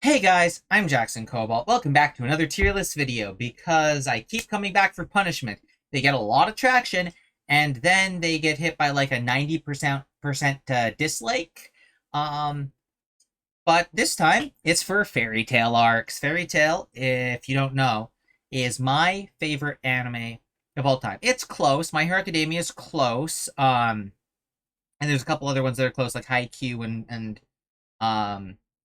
Hey guys, I'm Jackson Cobalt. Welcome back to another tier list video because I keep coming back for punishment. They get a lot of traction and then they get hit by like a 90% dislike. Um, but this time it's for Fairy Tail arcs. Fairy Tail, if you don't know, is my favorite anime of all time. It's close. My Hero Academia is close. And there's a couple other ones that are close, like Haikyuu and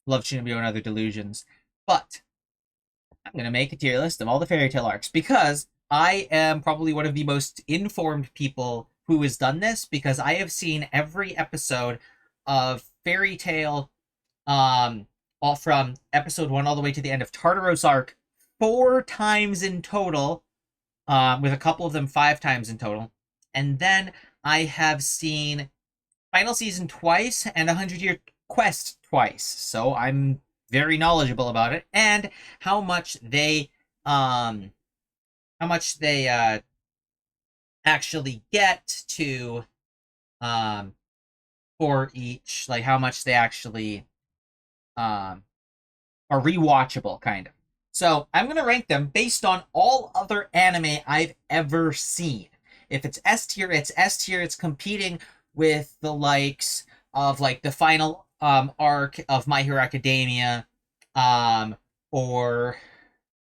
Love Shinobi and Other Delusions. But I'm going to make a tier list of all the fairy tale arcs because I am probably one of the most informed people who has done this because I have seen every episode of Fairy Tail, all from episode 1 all the way to the end of Tartaros arc 4 times in total, with a couple of them 5 times in total. And then I have seen Final Season twice and 100-Year Quest twice. So I'm very knowledgeable about it and how much they um actually get to um for each, like how much they actually um are rewatchable kind of. So I'm gonna rank them based on all other anime I've ever seen. If it's S tier, it's S tier. It's competing with the likes of like the final arc of My Hero Academia, um, or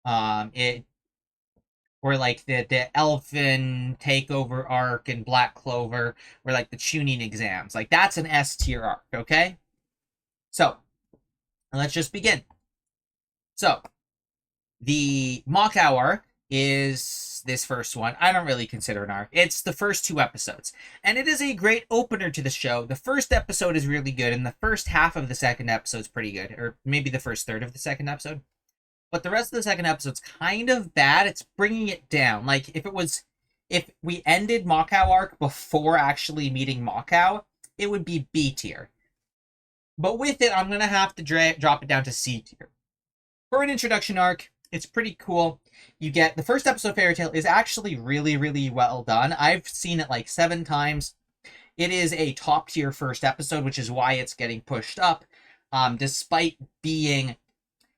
it or like the Elfin takeover arc in Black Clover, or like the tuning exams. Like that's an S tier arc, okay? So let's just begin. So the Mokau arc is this first one. I don't really consider an arc. It's the first 2 episodes. And it is a great opener to the show. The first episode is really good, and the first half of the second episode is pretty good. Or maybe the first third of the second episode. But the rest of the second episode's kind of bad. It's bringing it down. Like, if we ended Mokau arc before actually meeting Mokau, it would be B tier. But with it, I'm going to have to drop it down to C tier. For an introduction arc, it's pretty cool. You get the first episode of Fairy Tail is actually really, really well done. I've seen it like 7 times. It is a top tier first episode, which is why it's getting pushed up, despite being.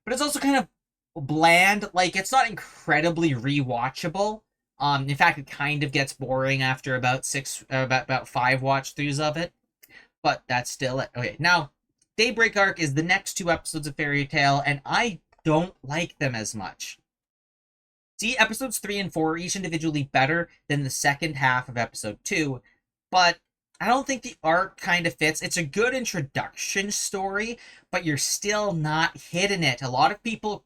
But it's also kind of bland. Like, it's not incredibly rewatchable. In fact, it kind of gets boring after about 5 watch throughs of it. But that's still it. Okay, now Daybreak arc is the next 2 episodes of Fairy Tail, and I don't like them as much. See, episodes 3 and 4 are each individually better than the second half of episode 2, but I don't think the arc kind of fits. It's a good introduction story, but you're still not hitting it. A lot of people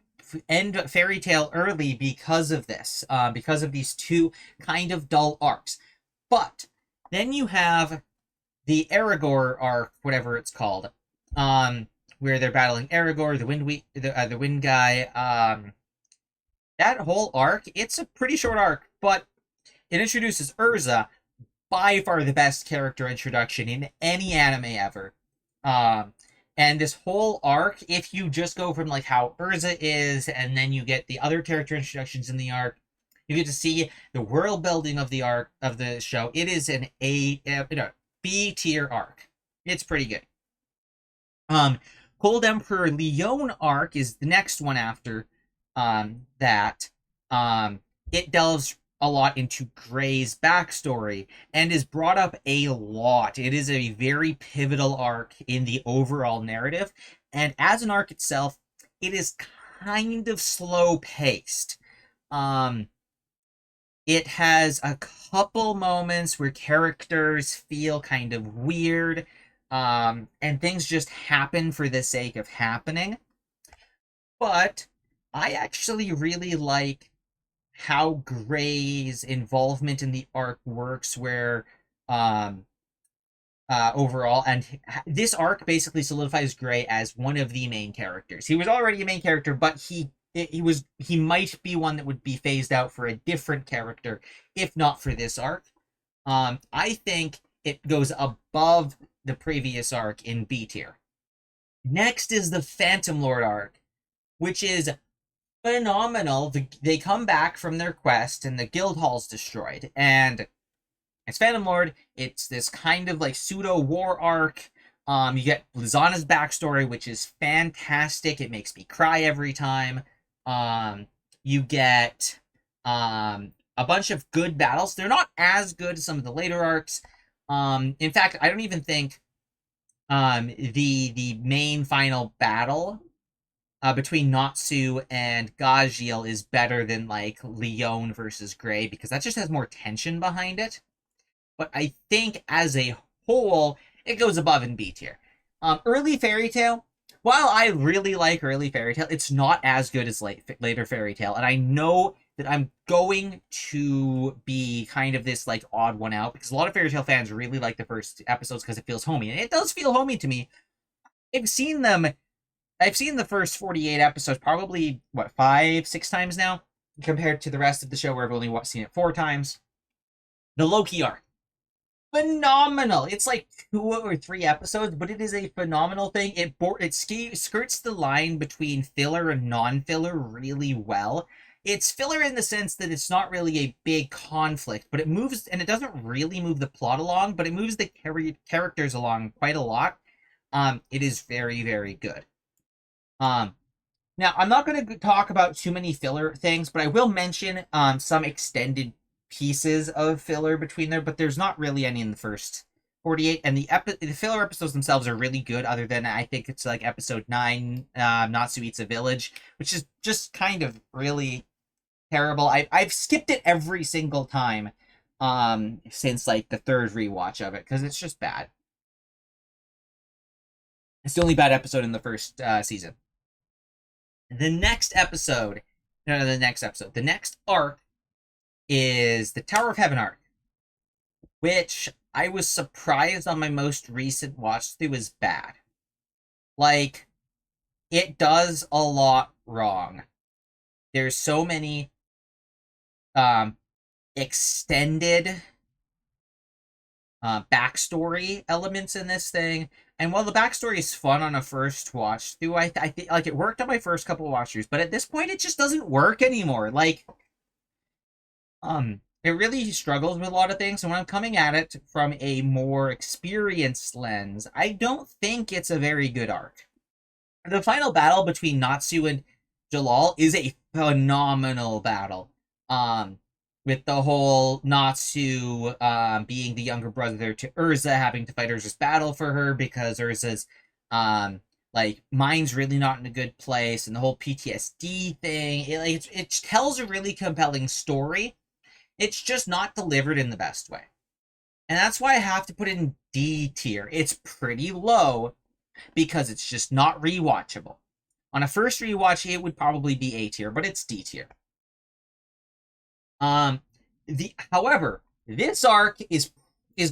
end Fairy Tail early because of this, because of these 2 kind of dull arcs. But then you have the Aragorn arc, whatever it's called, where they're battling Aragorn, the wind guy. That whole arc, it's a pretty short arc, but it introduces Urza, by far the best character introduction in any anime ever. And this whole arc, if you just go from like how Urza is, and then you get the other character introductions in the arc, you get to see the world building of the arc of the show. It is an B tier arc. It's pretty good. Cold Emperor Leon arc is the next one after that. It delves a lot into Gray's backstory and is brought up a lot. It is a very pivotal arc in the overall narrative, and as an arc itself, it is kind of slow paced. It has a couple moments where characters feel kind of weird, and things just happen for the sake of happening. But I actually really like how Gray's involvement in the arc works, where overall, and this arc basically solidifies Gray as one of the main characters. He was already a main character, but he might be one that would be phased out for a different character if not for this arc. I think it goes above the previous arc in B tier. Next is the Phantom Lord arc, which is phenomenal. They come back from their quest and the guild hall's destroyed, and it's Phantom Lord. It's this kind of like pseudo war arc. You get Lizana's backstory, which is fantastic. It makes me cry every time. You get a bunch of good battles. They're not as good as some of the later arcs. In fact, I don't even think the main final battle between Natsu and Gajiel is better than like Leon versus Gray, because that just has more tension behind it. But I think as a whole, it goes above in B tier. Early Fairy Tail, while I really like early Fairy Tail, it's not as good as later Fairy Tail, and I know that I'm going to be kind of this like odd one out, because a lot of Fairy Tail fans really like the first episodes because it feels homey, and it does feel homey to me. I've seen the first 48 episodes probably, what, 5, 6 times now, compared to the rest of the show where I've only seen it 4 times. The Loki arc, phenomenal. It's like 2 or 3 episodes, but it is a phenomenal thing. It skirts the line between filler and non-filler really well. It's filler in the sense that it's not really a big conflict, but it moves, and it doesn't really move the plot along, but it moves the characters along quite a lot. It is very, very good. Now, I'm not going to talk about too many filler things, but I will mention some extended pieces of filler between there, but there's not really any in the first 48, and the filler episodes themselves are really good, other than I think it's like episode 9, Natsu Eats a Village, which is just kind of really terrible. I've skipped it every single time since like the 3rd rewatch of it, because it's just bad. It's the only bad episode in the first season. The next arc is the Tower of Heaven arc, which I was surprised on my most recent watch through is bad. Like, it does a lot wrong. There's so many extended backstory elements in this thing. And while the backstory is fun on a first watch through, I think like it worked on my first couple of watch throughs, but at this point it just doesn't work anymore. Like, it really struggles with a lot of things, and when I'm coming at it from a more experienced lens, I don't think it's a very good arc. The final battle between Natsu and Jalal is a phenomenal battle. With the whole Natsu being the younger brother to Urza, having to fight Urza's battle for her because Urza's like mind's really not in a good place, and the whole PTSD thing. It tells a really compelling story. It's just not delivered in the best way, and that's why I have to put it in D tier. It's pretty low because it's just not rewatchable. On a first rewatch, it would probably be A tier, but it's D tier. However, this arc is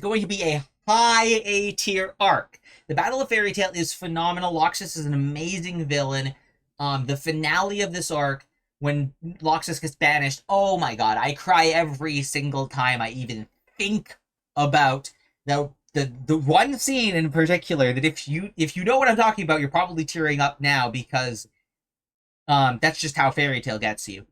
going to be a high A tier arc. The Battle of Fairy Tail is phenomenal. Loxus is an amazing villain. The finale of this arc, when Loxus gets banished, oh my god, I cry every single time I even think about the one scene in particular that if you know what I'm talking about, you're probably tearing up now, because that's just how Fairy Tail gets you.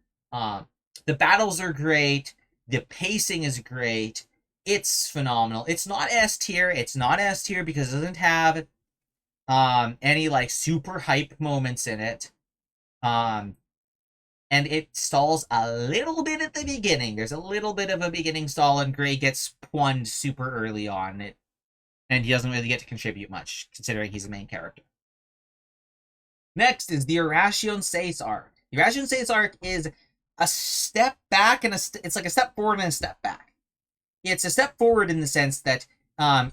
The battles are great. The pacing is great. It's phenomenal. It's not S tier. It's not S tier because it doesn't have any like super hype moments in it. And it stalls a little bit at the beginning. There's a little bit of a beginning stall, and Gray gets punned super early on it, and he doesn't really get to contribute much, considering he's the main character. Next is the Irration Seis arc. The Irration Seis arc is a step back, and it's like a step forward and a step back. It's a step forward in the sense that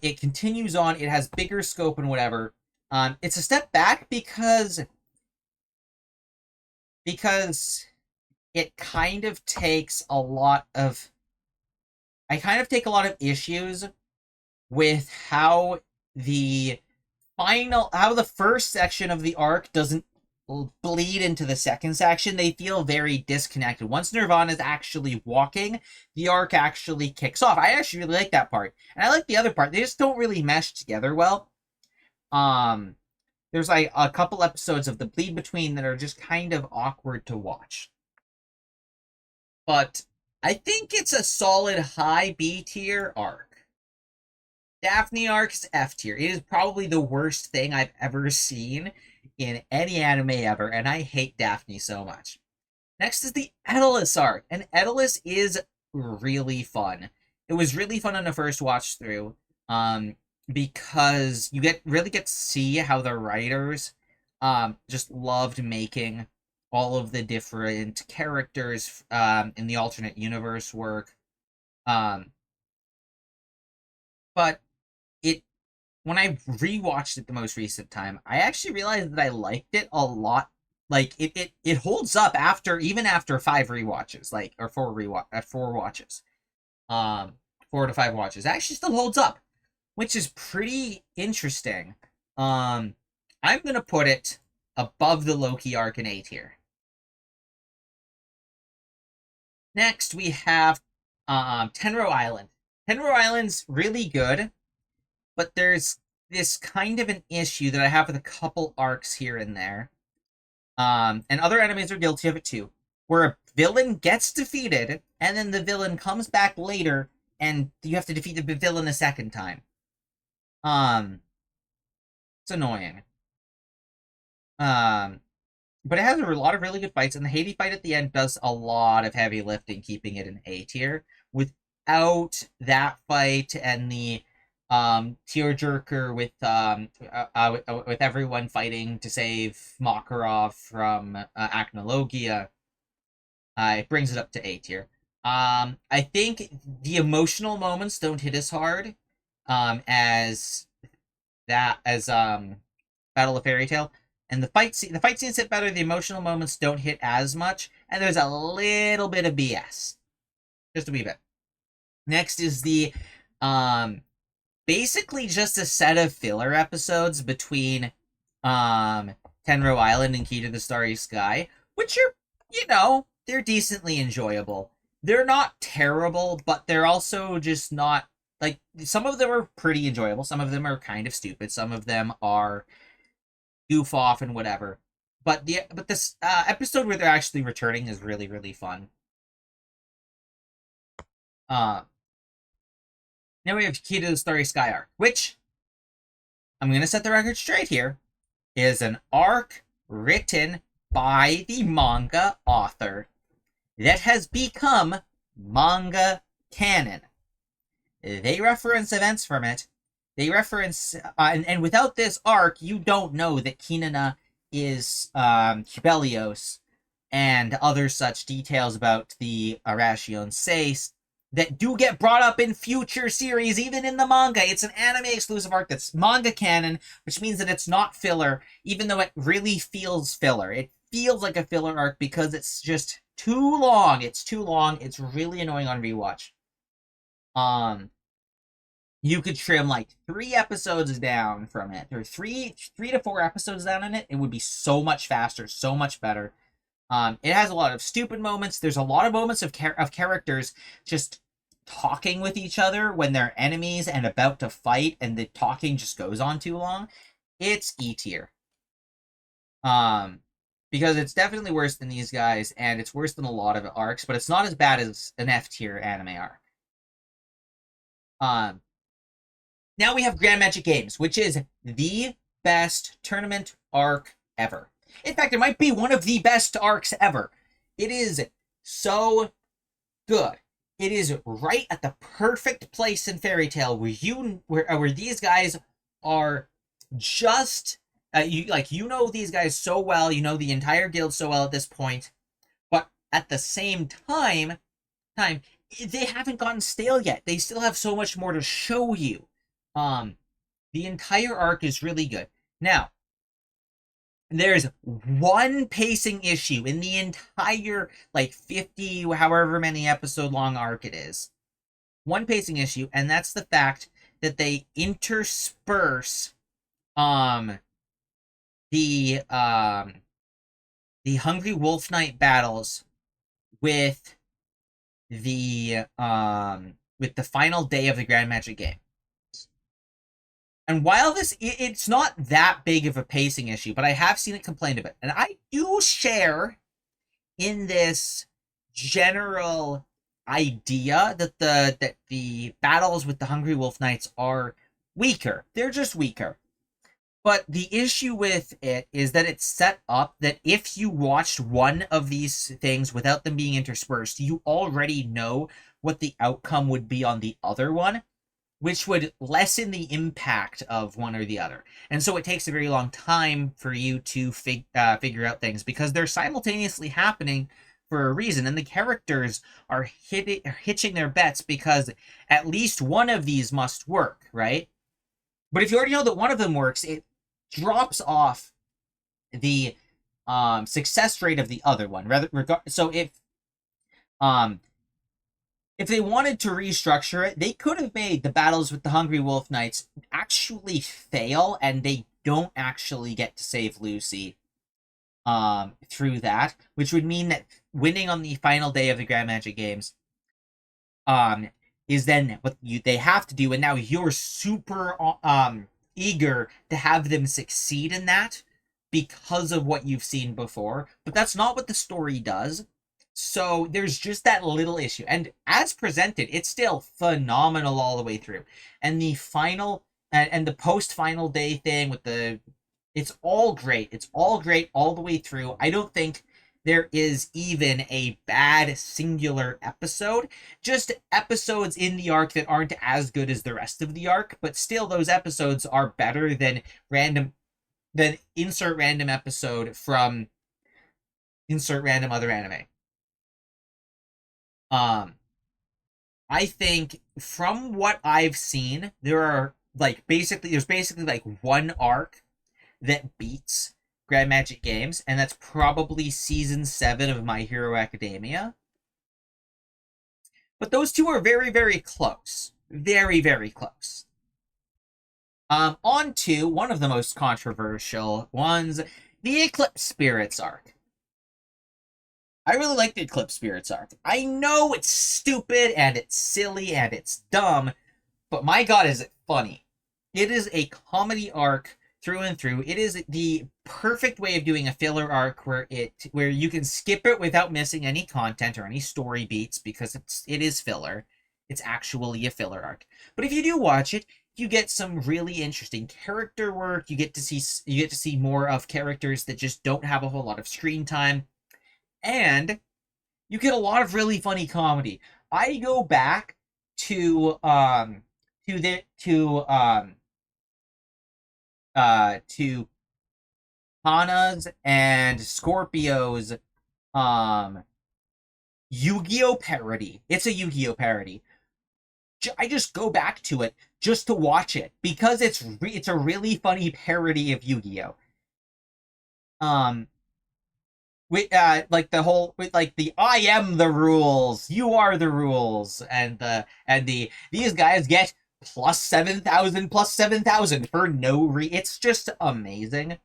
it continues on, it has bigger scope and whatever. It's a step back because it kind of takes a lot of... I kind of take a lot of issues with how the first section of the arc doesn't bleed into the second section. They feel very disconnected. Once Nirvana is actually walking, the arc actually kicks off. I actually really like that part, and I like the other part. They just don't really mesh together well. There's like a couple episodes of the bleed between that are just kind of awkward to watch. But I think it's a solid high B tier arc. Daphne arc is F tier. It is probably the worst thing I've ever seen in any anime ever, and I hate Daphne so much. Next is the Edelus arc, and Edelus is really fun. It was really fun on the first watch through, because you get to see how the writers just loved making all of the different characters in the alternate universe work. Um, but it when I rewatched it the most recent time, I actually realized that I liked it a lot. Like it holds up after 5 rewatches, like or 4 watches. Um 4 to 5 watches. It actually still holds up, which is pretty interesting. I'm gonna put it above the Loki arc in A tier. Next we have Tenro Island. Tenro Island's really good, but there's this kind of an issue that I have with a couple arcs here and there. And other animes are guilty of it too, where a villain gets defeated, and then the villain comes back later, and you have to defeat the villain a second time. It's annoying. Um, but it has a lot of really good fights, and the Haiti fight at the end does a lot of heavy lifting, keeping it in A tier. Without that fight and the tearjerker with everyone fighting to save Makarov from Acnologia, it brings it up to A tier. I think the emotional moments don't hit as hard as Battle of Fairy Tale. And the fight scenes hit better. The emotional moments don't hit as much, and there's a little bit of BS, just a wee bit. Next is the basically just a set of filler episodes between Tenro Island and Key to the Starry Sky, which are, they're decently enjoyable. They're not terrible, but they're also just not, like, some of them are pretty enjoyable, some of them are kind of stupid, some of them are goof off and whatever. But this episode where they're actually returning is really, really fun. Now we have Key to the Starry Sky arc, which, I'm going to set the record straight here, is an arc written by the manga author that has become manga canon. They reference events from it. They reference, and without this arc, you don't know that Kinana is Hibelios and other such details about the Arashion Seis that do get brought up in future series, even in the manga. It's an anime exclusive arc that's manga canon, which means that it's not filler, even though it really feels filler. It feels like a filler arc because it's just too long. It's too long. It's really annoying on rewatch. You could trim like 3 episodes down from it, or 3 to 4 episodes down in it. It would be so much faster, so much better. It has a lot of stupid moments. There's a lot of moments of characters just talking with each other when they're enemies and about to fight, and the talking just goes on too long. It's E tier. Because it's definitely worse than these guys, and it's worse than a lot of arcs, but it's not as bad as an F tier anime arc. Now we have Grand Magic Games, which is the best tournament arc ever. In fact, it might be one of the best arcs ever. It is so good. It is right at the perfect place in Fairy Tail where these guys are just you know these guys so well, you know the entire guild so well at this point, but at the same time they haven't gotten stale yet. They still have so much more to show you. The entire arc is really good. Now, there's one pacing issue in the entire, 50, however many episode long arc it is. One pacing issue, and that's the fact that they intersperse, the Hungry Wolf Knight battles with the final day of the Grand Magic game. And while it's not that big of a pacing issue, but I have seen it complained about. And I do share in this general idea that the battles with the Hungry Wolf Knights are weaker. They're just weaker. But the issue with it is that it's set up that if you watched one of these things without them being interspersed, you already know what the outcome would be on the other one, which would lessen the impact of one or the other. And so it takes a very long time for you to figure out things because they're simultaneously happening for a reason. And the characters are hitching their bets because at least one of these must work, right? But if you already know that one of them works, it drops off the success rate of the other one. So if they wanted to restructure it, they could have made the battles with the Hungry Wolf Knights actually fail, and they don't actually get to save Lucy through that, which would mean that winning on the final day of the Grand Magic Games is then what they have to do, and now you're super eager to have them succeed in that because of what you've seen before, but that's not what the story does. So there's just that little issue, and as presented, it's still phenomenal all the way through. And the final and the post-final day thing with it's all great. It's all great all the way through. I don't think there is even a bad singular episode, just episodes in the arc that aren't as good as the rest of the arc, but still those episodes are better than insert random episode from insert random other anime. I think from what I've seen, there's basically like one arc that beats Grand Magic Games, and that's probably season 7 of My Hero Academia. But those two are very, very close. Very, very close. On to one of the most controversial ones, the Eclipse Spirits arc. I really like the Eclipse Spirits arc. I know it's stupid, and it's silly, and it's dumb, but my god, is it funny. It is a comedy arc through and through. It is the perfect way of doing a filler arc where you can skip it without missing any content or any story beats because it is filler. It's actually a filler arc. But if you do watch it, you get some really interesting character work. You get to see more of characters that just don't have a whole lot of screen time, and you get a lot of really funny comedy. I go back to Hana's and Scorpio's Yu-Gi-Oh parody. It's a Yu-Gi-Oh parody. I just go back to it just to watch it because it's a really funny parody of Yu-Gi-Oh. Like the I am the rules, you are the rules, and these guys get plus 7,000 for no it's just amazing.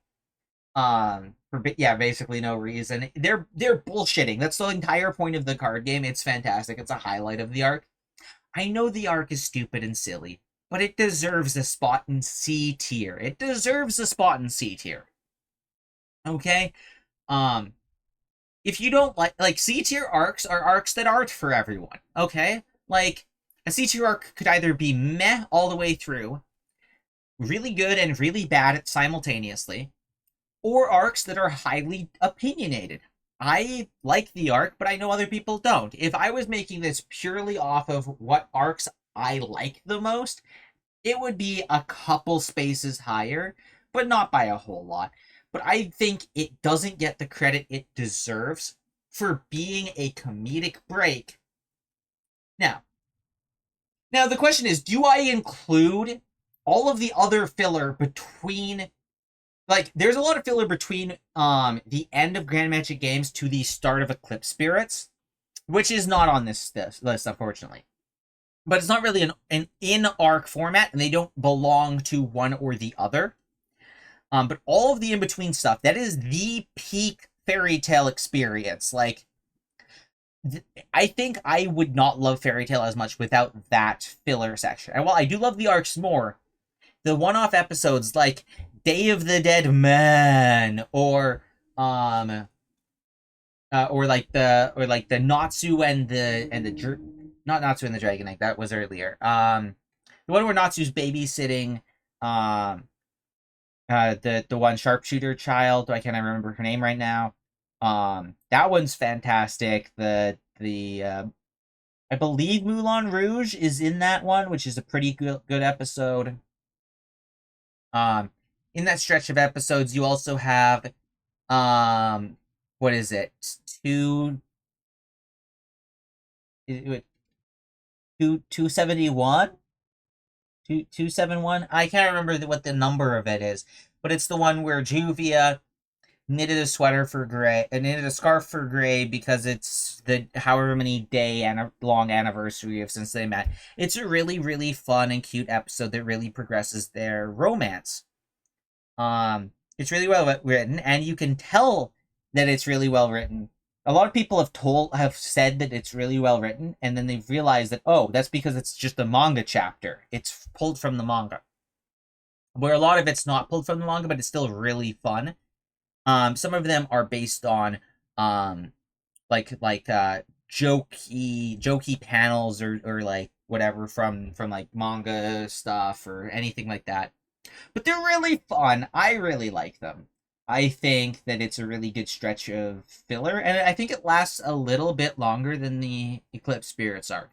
Basically no reason. They're bullshitting. That's the entire point of the card game. It's fantastic. It's a highlight of the arc. I know the arc is stupid and silly, but it deserves a spot in C tier. It deserves a spot in C tier. Okay? If you don't like C tier arcs are arcs that aren't for everyone, okay? Like, a C tier arc could either be meh all the way through, really good and really bad simultaneously, or arcs that are highly opinionated. I like the arc, but I know other people don't. If I was making this purely off of what arcs I like the most, it would be a couple spaces higher, but not by a whole lot. But I think it doesn't get the credit it deserves for being a comedic break. Now the question is, do I include all of the other filler between... Like, there's a lot of filler between the end of Grand Magic Games to the start of Eclipse Spirits, which is not on this list, unfortunately. But it's not really an in-arc format, and they don't belong to one or the other. But all of the in-between stuff, that is the peak Fairy Tail experience. Like, I think I would not love Fairy Tail as much without that filler section. And while I do love the arcs more, the one-off episodes like Day of the Dead Man or like the Natsu and the not Natsu and the Dragon Knight, that was earlier. the one where Natsu's babysitting the one sharpshooter child. I can't remember her name right now. That one's fantastic. The I believe Moulin Rouge is in that one, which is a pretty good episode. Um, in that stretch of episodes, you also have what is it? Two 271 271. I can't remember what the number of it is, but it's the one where Juvia knitted a sweater for Gray and knitted a scarf for Gray because it's the however many day and long anniversary of since they met. It's a really, really fun and cute episode that really progresses their romance. It's really well written, and you can tell that it's really well written. A lot of people have said that it's really well written, and then they've realized that, oh, that's because it's just a manga chapter. It's pulled from the manga. Where a lot of it's not pulled from the manga, but it's still really fun. Some of them are based on jokey panels or like whatever from like manga stuff or anything like that. But they're really fun. I really like them. I think that it's a really good stretch of filler, and I think it lasts a little bit longer than the Eclipse Spirits arc.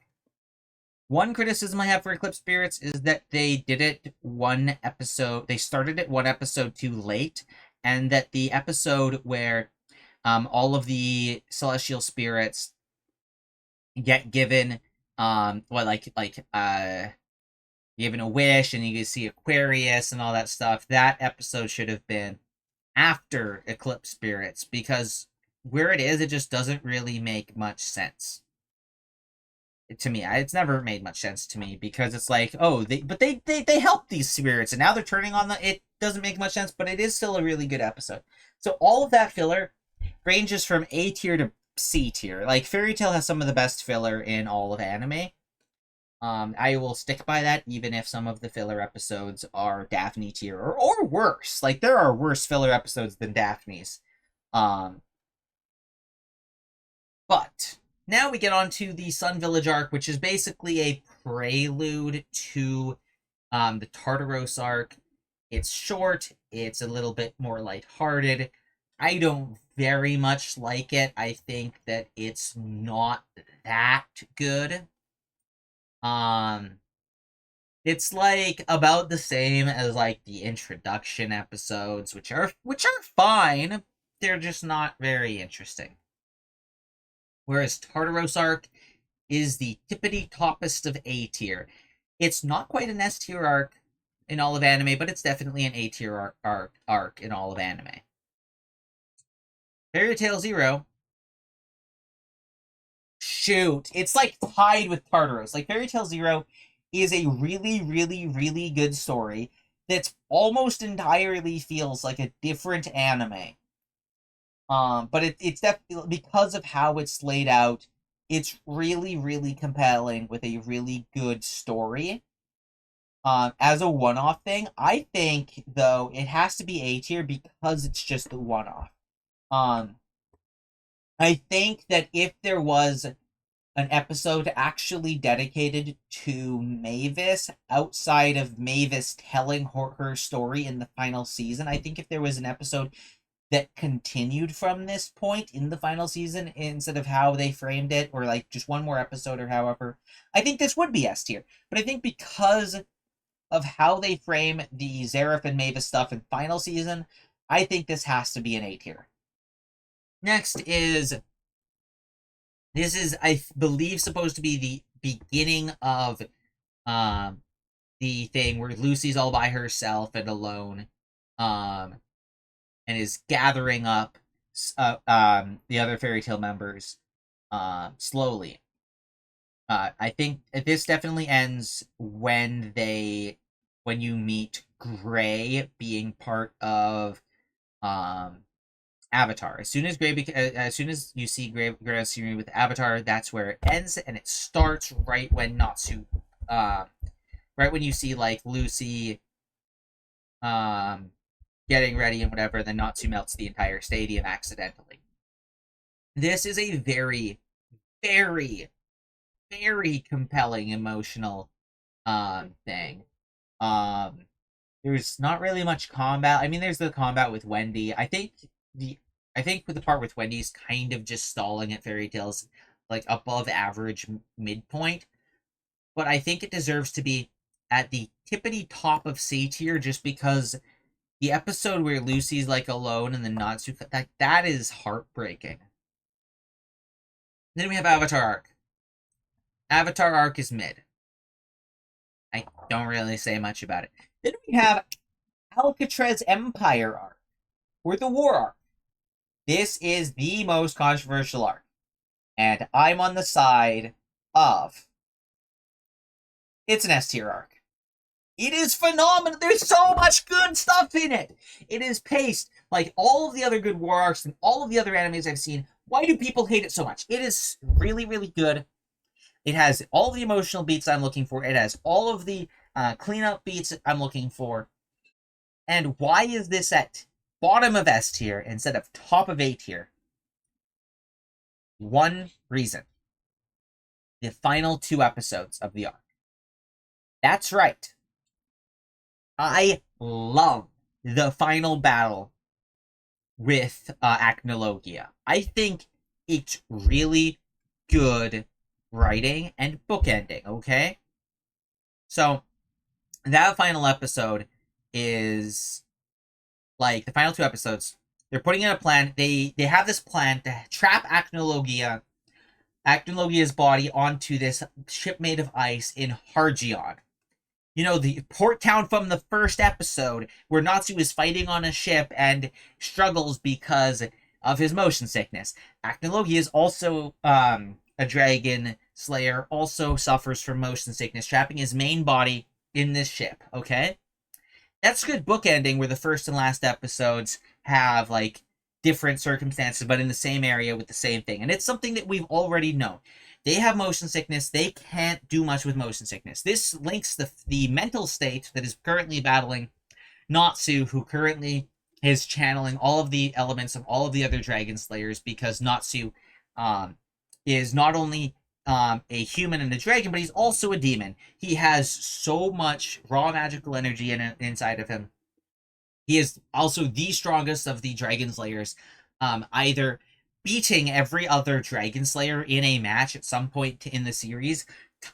One criticism I have for Eclipse Spirits is that they did it one episode. They started it one episode too late, and that the episode where all of the celestial spirits get given given a wish, and you can see Aquarius and all that stuff. That episode should have been after Eclipse Spirits, because where it is, it just doesn't really make much sense to me. It's never made much sense to me, because it's like, oh, they help these spirits, and now they're turning on the. It doesn't make much sense, but it is still a really good episode. So all of that filler ranges from A tier to C tier. Like, Fairy Tail has some of the best filler in all of anime. I will stick by that, even if some of the filler episodes are Daphne tier or worse. Like, there are worse filler episodes than Daphne's. But now we get on to the Sun Village arc, which is basically a prelude to the Tartaros arc. It's short. It's a little bit more lighthearted. I don't very much like it. I think that it's not that good. It's like about the same as like the introduction episodes, which are fine. They're just not very interesting. Whereas Tartaros arc is the tippity toppest of A tier. It's not quite an S tier arc in all of anime, but it's definitely an A tier arc in all of anime. Fairy Tail Zero. Shoot, it's like tied with Tartaros. Like, Fairy Tail Zero is a really, really, really good story that's almost entirely feels like a different anime. But it's definitely, because of how it's laid out, it's really, really compelling with a really good story. As a one-off thing, I think though it has to be A tier because it's just the one-off. I think that if there was an episode actually dedicated to Mavis outside of Mavis telling her story in the final season, I think if there was an episode that continued from this point in the final season instead of how they framed it, or like just one more episode or however, I think this would be S tier. But I think because of how they frame the Zeref and Mavis stuff in final season, I think this has to be an A tier. Next is, this is, I believe, supposed to be the beginning of the thing where Lucy's all by herself and alone, and is gathering up the other Fairy Tail members slowly. I think this definitely ends when you meet Gray being part of Avatar. As soon as you see Gray with Avatar, that's where it ends, and it starts right when Natsu, right when you see like Lucy, getting ready and whatever. Then Natsu melts the entire stadium accidentally. This is a very, very, very compelling emotional thing. Um, there's not really much combat. I mean, there's the combat with Wendy. The I think with the part with Wendy's kind of just stalling at Fairy Tale's like above average midpoint, but I think it deserves to be at the tippity top of C tier just because the episode where Lucy's like alone and the Natsu that is heartbreaking. Then we have Avatar arc. Avatar arc is mid. I don't really say much about it. Then we have Alcatraz Empire arc, or the War arc. This is the most controversial arc, and I'm on the side of it's an S tier arc. It is phenomenal. There's so much good stuff in it. It is paced like all of the other good war arcs and all of the other animes I've seen. Why do people hate it so much? It is really, really good. It has all the emotional beats I'm looking for. It has all of the cleanup beats I'm looking for. And why is this at bottom of S tier instead of top of A tier? One reason. The final 2 episodes of the arc. That's right. I love the final battle with Acnologia. I think it's really good writing and bookending, okay? So, that final episode is like the final 2 episodes. They're putting in a plan. They have this plan to trap Acnologia's body onto this ship made of ice in Hargion. You know, the port town from the first episode where Natsu is fighting on a ship and struggles because of his motion sickness. Acnologia is also a dragon slayer, also suffers from motion sickness, trapping his main body in this ship, okay? That's good bookending where the first and last episodes have, like, different circumstances, but in the same area with the same thing. And it's something that we've already known. They have motion sickness. They can't do much with motion sickness. This links the mental state that is currently battling Natsu, who currently is channeling all of the elements of all of the other Dragon Slayers, because Natsu is not only a human and a dragon, but he's also a demon. He has so much raw magical energy inside of him. He is also the strongest of the Dragon Slayers, either beating every other Dragon Slayer in a match at some point in the series,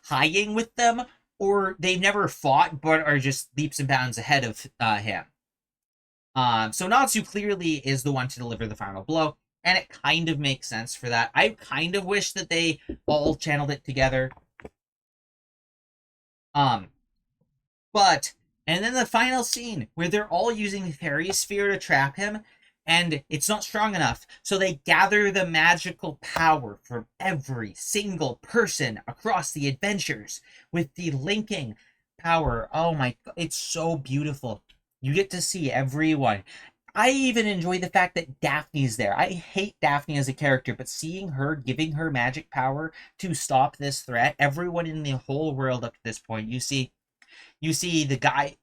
tying with them, or they've never fought but are just leaps and bounds ahead of him. So Natsu clearly is the one to deliver the final blow, and it kind of makes sense for that. I kind of wish that they all channeled it together. But and then the final scene where they're all using the fairy sphere to trap him, and it's not strong enough. So they gather the magical power from every single person across the adventures with the linking power. Oh my, it's so beautiful. You get to see everyone. I even enjoy the fact that Daphne's there. I hate Daphne as a character, but seeing her giving her magic power to stop this threat, everyone in the whole world up to this point, you see the guy,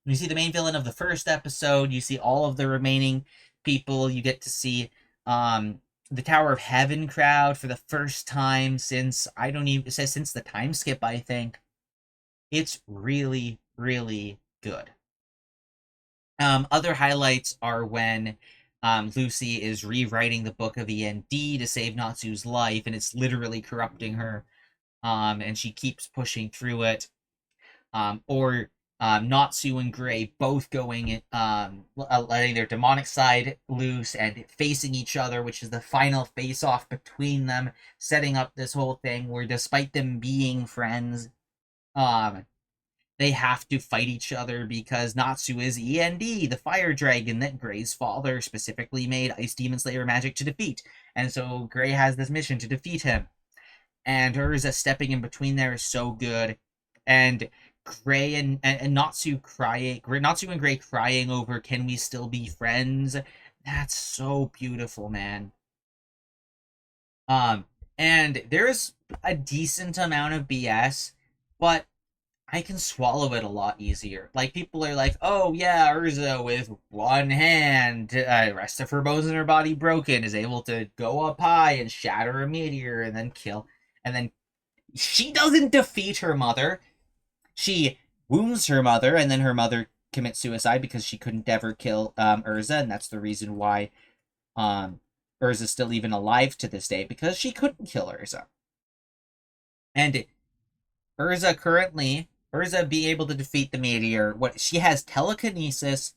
you see the main villain of the first episode, you see all of the remaining people, you get to see the Tower of Heaven crowd for the first time since, I don't even, it says since the time skip, I think. It's really, really good. Other highlights are when Lucy is rewriting the book of END to save Natsu's life, and it's literally corrupting her, and she keeps pushing through it. Or Natsu and Gray both going, letting their demonic side loose and facing each other, which is the final face-off between them, setting up this whole thing where despite them being friends, they have to fight each other because Natsu is END, the fire dragon that Gray's father specifically made Ice Demon Slayer magic to defeat. And so Gray has this mission to defeat him. And Urza stepping in between there is so good. And Gray and Natsu crying, Natsu and Gray crying over can we still be friends? That's so beautiful, man. And there's a decent amount of BS, but I can swallow it a lot easier. Like, people are like, oh yeah, Urza with one hand, rest of her bones in her body broken, is able to go up high and shatter a meteor and then kill. And then she doesn't defeat her mother. She wounds her mother, and then her mother commits suicide because she couldn't ever kill Urza, and that's the reason why Urza's still even alive to this day, because she couldn't kill Urza. And Urza being able to defeat the meteor, what she has telekinesis,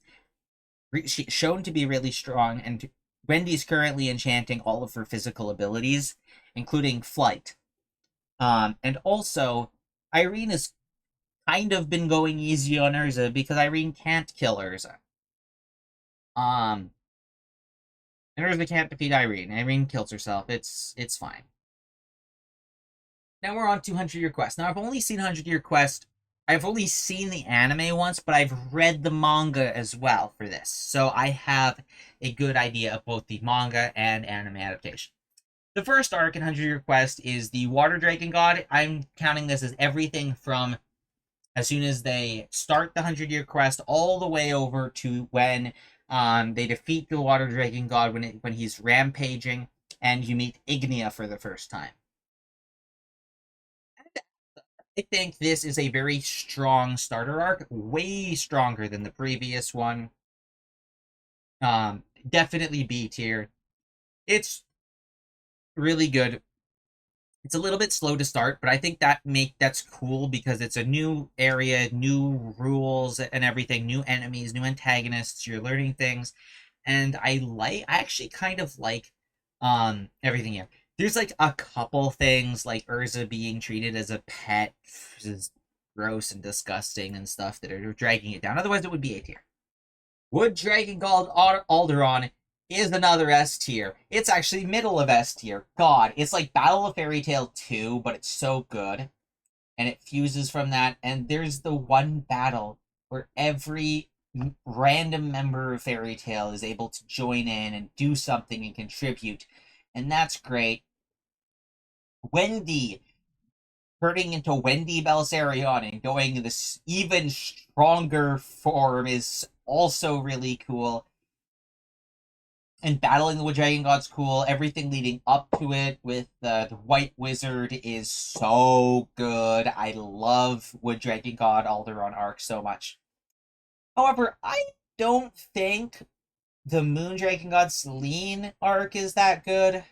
she's shown to be really strong, and Wendy's currently enchanting all of her physical abilities, including flight. And also, Irene has kind of been going easy on Urza because Irene can't kill Urza. And Urza can't defeat Irene. Irene kills herself. It's fine. Now we're on 200-Year Quest. Now, I've only seen 100-Year Quest. I've only seen the anime once, but I've read the manga as well for this. So I have a good idea of both the manga and anime adaptation. The first arc in 100-Year Quest is the Water Dragon God. I'm counting this as everything from as soon as they start the 100-Year Quest all the way over to when they defeat the Water Dragon God when he's rampaging and you meet Ignia for the first time. I think this is a very strong starter arc, way stronger than the previous one. Definitely B tier. It's really good. It's a little bit slow to start, but I think that's cool because it's a new area, new rules and everything, new enemies, new antagonists. You're learning things, and I actually kind of like everything here. There's like a couple things like Urza being treated as a pet, which is gross and disgusting and stuff that are dragging it down. Otherwise, it would be A tier. Wood Dragon called Alderaan is another S tier. It's actually middle of S tier. God, it's like Battle of Fairy Tail 2, but it's so good. And it fuses from that. And there's the one battle where every random member of Fairy Tail is able to join in and do something and contribute. And that's great. Wendy turning into Wendy Belsarion and going this even stronger form is also really cool. And battling the Wood Dragon God's cool. Everything leading up to it with the White Wizard is so good. I love Wood Dragon God Alderaan arc so much. However, I don't think the Moon Dragon God Selene arc is that good.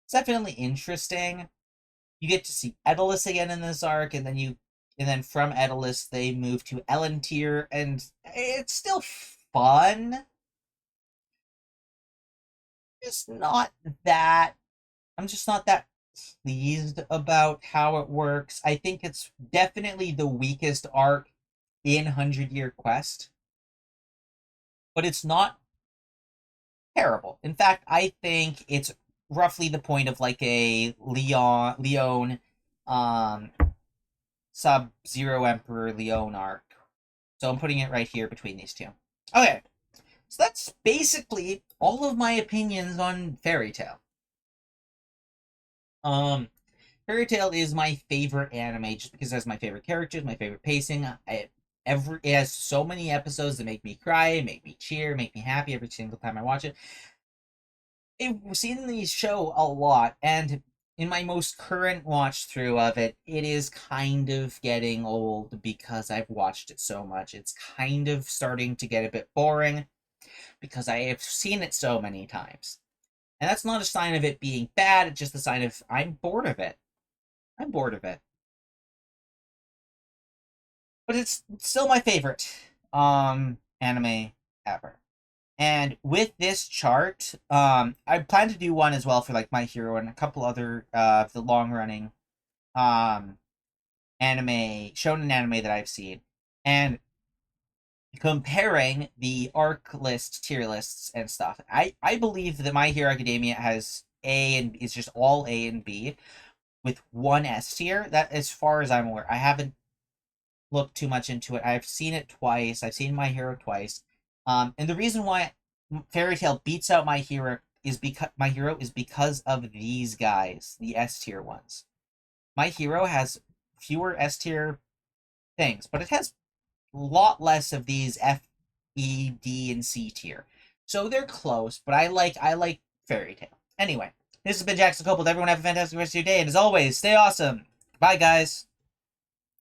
It's definitely interesting. You get to see Edelus again in this arc, and then from Edelus they move to Elentier, and it's still fun. Just not that. I'm just not that pleased about how it works. I think it's definitely the weakest arc in 100-Year Quest, but it's not terrible. In fact, I think it's roughly the point of like a Leon Sub-Zero Emperor Leon arc. So I'm putting it right here between these two. Okay, so that's basically all of my opinions on Fairy Tail. Fairy Tail is my favorite anime just because it has my favorite characters, my favorite pacing. It has so many episodes that make me cry, make me cheer, make me happy every single time I watch it. I've seen the show a lot, and in my most current watch through of it, it is kind of getting old because I've watched it so much. It's kind of starting to get a bit boring because I have seen it so many times. And that's not a sign of it being bad, it's just a sign of I'm bored of it. I'm bored of it. But it's still my favorite anime ever. And with this chart, I plan to do one as well for like My Hero and a couple other the long running shonen anime that I've seen, and comparing the arc list, tier lists, and stuff. I believe that My Hero Academia has A and is just all A and B, with one S tier. That, as far as I'm aware, I haven't looked too much into it. I've seen it twice. I've seen My Hero twice. And the reason why Fairy Tail beats out My Hero is because of these guys, the S tier ones. My Hero has fewer S tier things, but it has a lot less of these F, E, D, and C tier. So they're close, but I like Fairy Tail. Anyway, this has been Jackson Coppold. Everyone have a fantastic rest of your day, and as always, stay awesome. Bye, guys.